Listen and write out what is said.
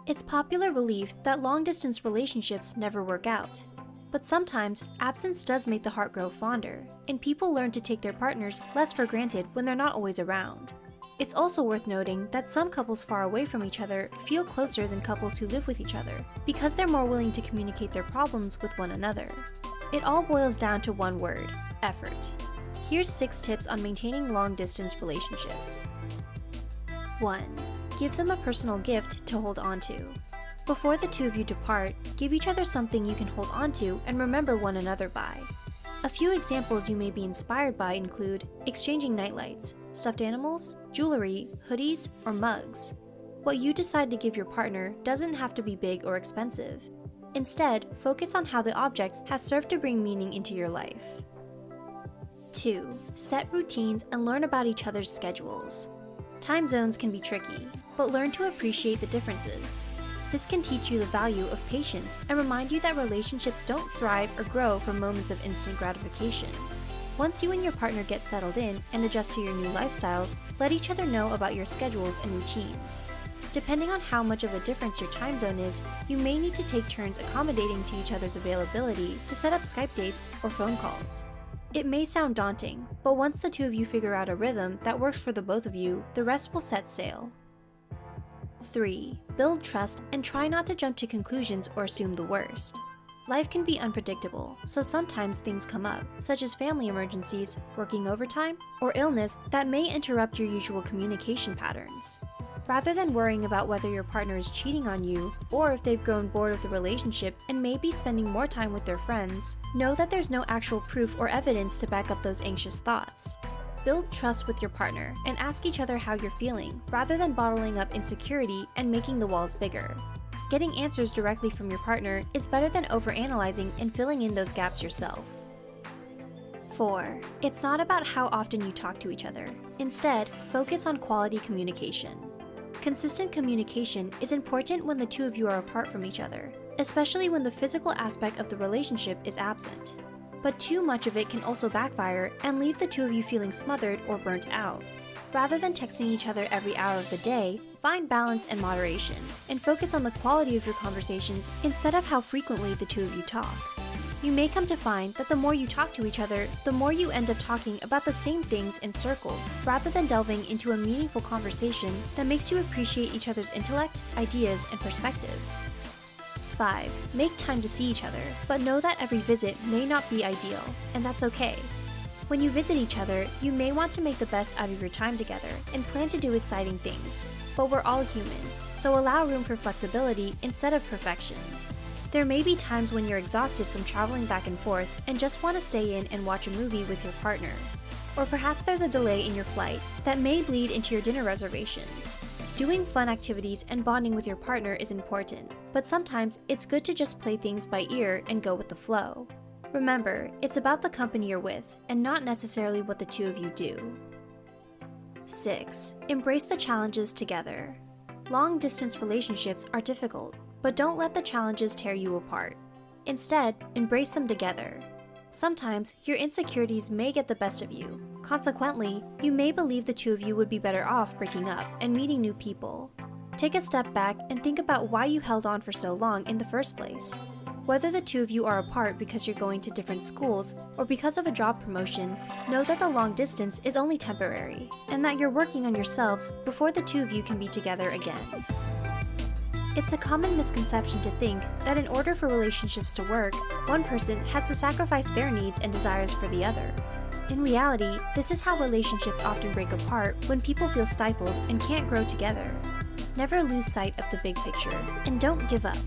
It's popular belief that long-distance relationships never work out. But sometimes, absence does make the heart grow fonder, and people learn to take their partners less for granted when they're not always around. It's also worth noting that some couples far away from each other feel closer than couples who live with each other, because they're more willing to communicate their problems with one another. It all boils down to one word: effort. Here's 6 tips on maintaining long-distance relationships. 1. Give them a personal gift to hold on to. Before the two of you depart, give each other something you can hold on to and remember one another by. A few examples you may be inspired by include exchanging nightlights, stuffed animals, jewelry, hoodies, or mugs. What you decide to give your partner doesn't have to be big or expensive. Instead, focus on how the object has served to bring meaning into your life. 2. Set routines and learn about each other's schedules. Time zones can be tricky, but learn to appreciate the differences. This can teach you the value of patience and remind you that relationships don't thrive or grow from moments of instant gratification. Once you and your partner get settled in and adjust to your new lifestyles, let each other know about your schedules and routines. Depending on how much of a difference your time zone is, you may need to take turns accommodating to each other's availability to set up Skype dates or phone calls. It may sound daunting, but once the two of you figure out a rhythm that works for the both of you, the rest will set sail. 3. Build trust and try not to jump to conclusions or assume the worst. Life can be unpredictable, so sometimes things come up, such as family emergencies, working overtime, or illness that may interrupt your usual communication patterns. Rather than worrying about whether your partner is cheating on you, or if they've grown bored of the relationship and may be spending more time with their friends, know that there's no actual proof or evidence to back up those anxious thoughts. Build trust with your partner and ask each other how you're feeling, rather than bottling up insecurity and making the walls bigger. Getting answers directly from your partner is better than overanalyzing and filling in those gaps yourself. 4. It's not about how often you talk to each other. Instead, focus on quality communication. Consistent communication is important when the two of you are apart from each other, especially when the physical aspect of the relationship is absent. But too much of it can also backfire and leave the two of you feeling smothered or burnt out. Rather than texting each other every hour of the day, find balance and moderation, and focus on the quality of your conversations instead of how frequently the two of you talk. You may come to find that the more you talk to each other, the more you end up talking about the same things in circles, rather than delving into a meaningful conversation that makes you appreciate each other's intellect, ideas, and perspectives. 5. Make time to see each other, but know that every visit may not be ideal, and that's okay. When you visit each other, you may want to make the best out of your time together and plan to do exciting things, but we're all human, so allow room for flexibility instead of perfection. There may be times when you're exhausted from traveling back and forth and just want to stay in and watch a movie with your partner. Or perhaps there's a delay in your flight that may bleed into your dinner reservations. Doing fun activities and bonding with your partner is important, but sometimes it's good to just play things by ear and go with the flow. Remember, it's about the company you're with, and not necessarily what the two of you do. 6. Embrace the challenges together. Long-distance relationships are difficult, but don't let the challenges tear you apart. Instead, embrace them together. Sometimes, your insecurities may get the best of you. Consequently, you may believe the two of you would be better off breaking up and meeting new people. Take a step back and think about why you held on for so long in the first place. Whether the two of you are apart because you're going to different schools or because of a job promotion, know that the long distance is only temporary, and that you're working on yourselves before the two of you can be together again. It's a common misconception to think that in order for relationships to work, one person has to sacrifice their needs and desires for the other. In reality, this is how relationships often break apart when people feel stifled and can't grow together. Never lose sight of the big picture, and don't give up.